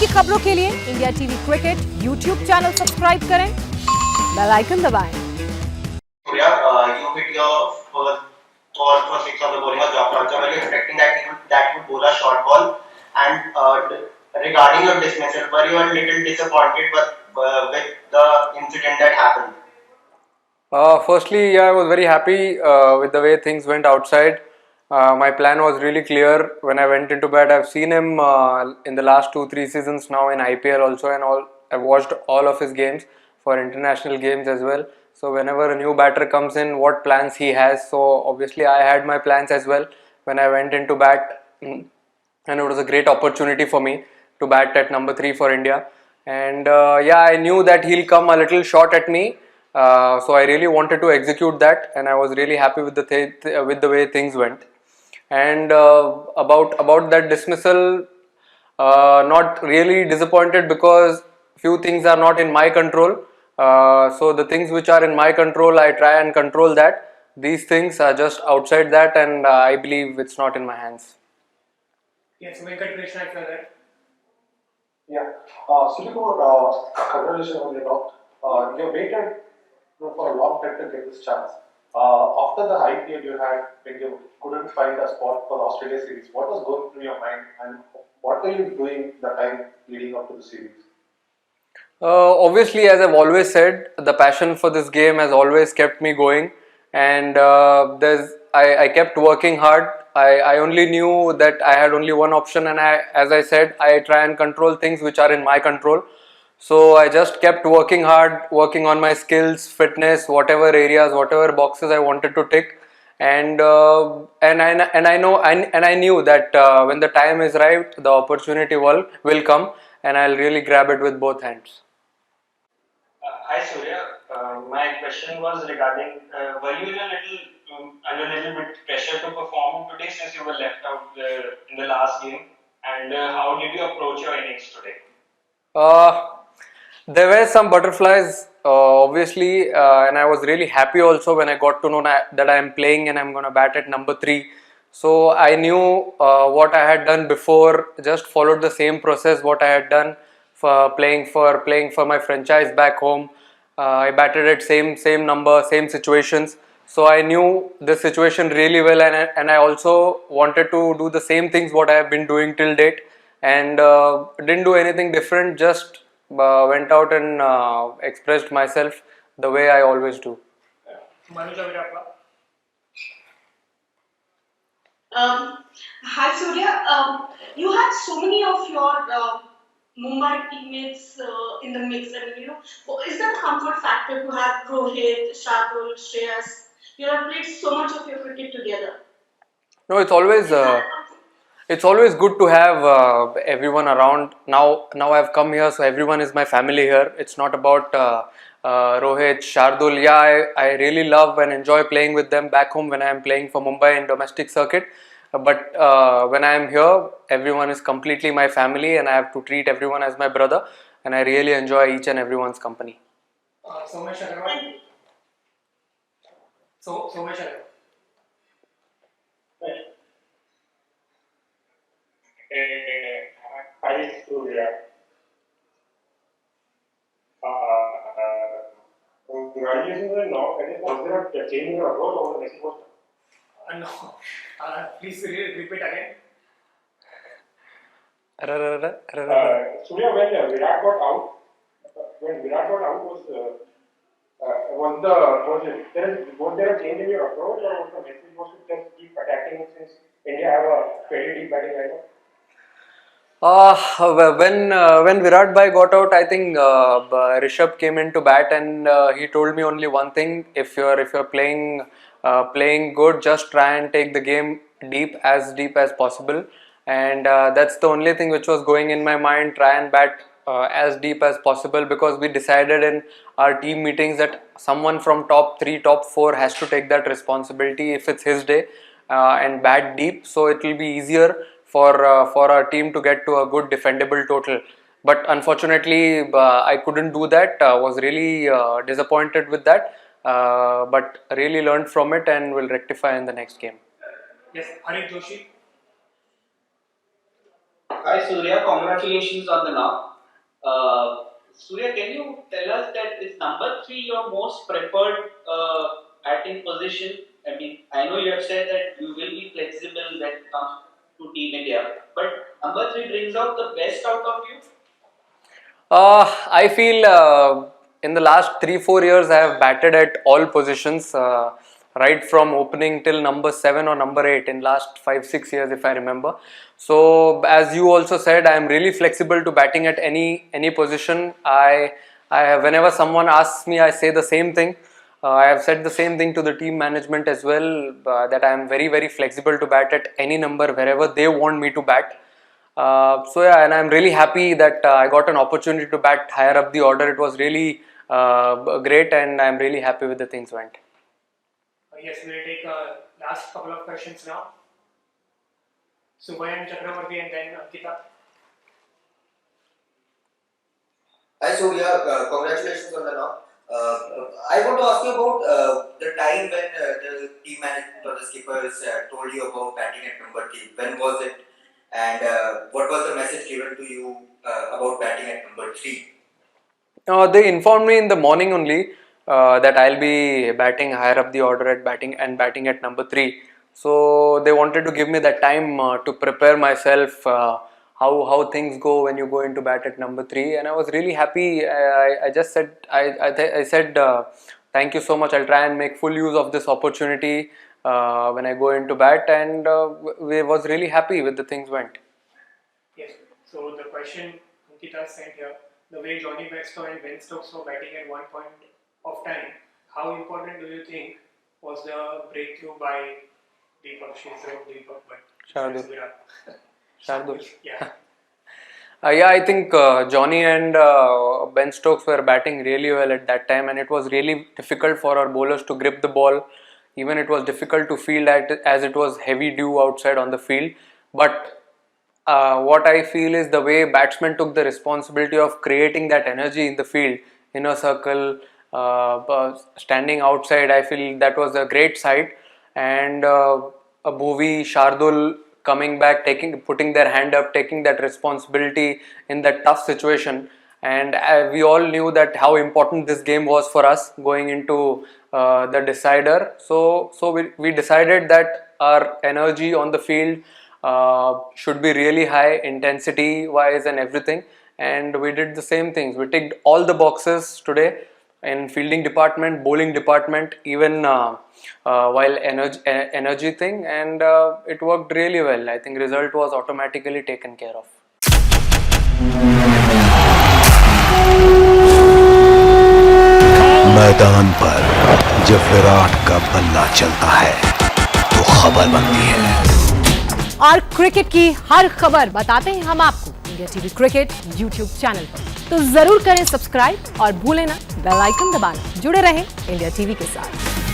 की खबरों के लिए India TV cricket YouTube channel subscribe करें, बेल आइकन दबाएं। You hit your first six of the bowling of Jock Archer. Were you expecting that he would bowl a short ball? And regarding your dismissal, were you a little disappointed with the incident that happened? Firstly, yeah, I was very happy with the way things went outside. My plan was really clear when I went into bat. I've seen him in the last 2-3 seasons now in IPL also, and all. I've watched all of his games for international games as well. So whenever a new batter comes in, what plans he has. So obviously, I had my plans as well when I went into bat, and it was a great opportunity for me to bat at number 3 for India. And yeah, I knew that he'll come a little short at me. So I really wanted to execute that, and I was really happy with the way things went. And about that dismissal, not really disappointed because few things are not in my control. So the things which are in my control, I try and control that. These things are just outside that, and I believe it's not in my hands. Yes, Venkat Krishna for that. Yeah. Sudhir, congratulations on your talk. You waited for a long time to get this chance. After the IPL you had, when you couldn't find a spot for the Australia series, what was going through your mind and what were you doing the time leading up to the series? Obviously, as I've always said, the passion for this game has always kept me going, and I kept working hard. I only knew that I had only one option, and as I said, I try and control things which are in my control. So I just kept working hard, working on my skills, fitness, whatever areas, whatever boxes I wanted to tick, and I knew that when the time is right, the opportunity will come, and I'll really grab it with both hands. Hi Surya, my question was regarding were you under a little bit pressure to perform today since you were left out in the last game, and how did you approach your innings today? There were some butterflies, obviously, and I was really happy also when I got to know that I am playing and I'm going to bat at number 3. So I knew what I had done before, just followed the same process what I had done for playing for my franchise back home. I batted at same number, same situations. So I knew the situation really well, and I also wanted to do the same things what I have been doing till date, and didn't do anything different. Just went out and expressed myself the way I always do. Manuja Virappa. Hi Surya, you had so many of your Mumbai teammates in the mix. I mean, is that a comfort factor to have Rohit, Shardul, Shreyas? You have played so much of your cricket together. No, it's always good to have everyone around. Now I've come here, so everyone is my family here. It's not about Rohit, Shardul. Yeah, I really love and enjoy playing with them back home when I am playing for Mumbai in domestic circuit. But when I am here, everyone is completely my family, and I have to treat everyone as my brother. And I really enjoy each and everyone's company. Somesh Agarwal. Somesh Agarwal. Hi Surya. Congratulations on now. Was there a change in your approach over the next post? No. Please repeat again. Surya, when Virat got out, was there a change in your approach, or was the message was to just keep attacking since India have a fairly deep batting lineup? When Virat Bhai got out, I think Rishabh came into bat, and he told me only one thing: if you're playing good, just try and take the game deep as possible. And that's the only thing which was going in my mind: try and bat as deep as possible, because we decided in our team meetings that someone from top 3, top 4 has to take that responsibility if it's his day and bat deep, so it will be easier for our team to get to a good defendable total. But unfortunately, I couldn't do that. Was really disappointed with that, but really learned from it and will rectify in the next game. Yes, Harit Joshi. Hi Surya, congratulations on the knock. Surya, can you tell us that is number 3 your most preferred batting position? I mean, I know you have said that you will be flexible when it comes to Team India, but number 3 brings out the best out of you. I feel in the last 3-4 years I have batted at all positions, right from opening till number 7 or number 8 in last 5-6 years if I remember. So as you also said, I am really flexible to batting at any position. I whenever someone asks me, I say the same thing. I have said the same thing to the team management as well, that I am very flexible to bat at any number wherever they want me to bat. So yeah, and I'm really happy that I got an opportunity to bat higher up the order. It was really great, and I'm really happy with the things went. Yes, we will take last couple of questions now. Subhayan Chakravarti and then Ankita. Hi Surya, congratulations on the knock. I want to ask you about the time when the team management or the skippers told you about batting at number 3. When was it? And what was the message given to you about batting at number 3? They informed me in the morning only that I'll be batting higher up the order at batting at number 3. So they wanted to give me that time to prepare myself, how things go when you go into bat at number 3, and I was really happy. I just said I said thank you so much. I'll try and make full use of this opportunity when I go into bat, and we was really happy with the things went. Yes. So the question Ankita sent here: the way Johnny Bairstow and Ben Stokes were batting at one point of time, how important do you think was the breakthrough by Shardul. Yeah. Yeah, I think Johnny and Ben Stokes were batting really well at that time, and it was really difficult for our bowlers to grip the ball. Even it was difficult to field as it was heavy dew outside on the field. But what I feel is the way batsmen took the responsibility of creating that energy in the field, inner circle, standing outside. I feel that was a great sight. And Bhuvi, Shardul coming back, putting their hand up, taking that responsibility in that tough situation. And we all knew that how important this game was for us going into the decider. So we decided that our energy on the field should be really high, intensity wise and everything. And we did the same things. We ticked all the boxes today in fielding department, bowling department, even while energy thing, and it worked really well. I think result was automatically taken care of. मैदान पर जब विराट का बल्ला चलता है तो खबर बनती है, और क्रिकेट की हर खबर बताते हैं हम आपको India TV cricket YouTube channel पर। तो जरूर करें सब्सक्राइब और भूलें ना बेल आइकन दबाना। जुड़े रहें इंडिया टीवी के साथ।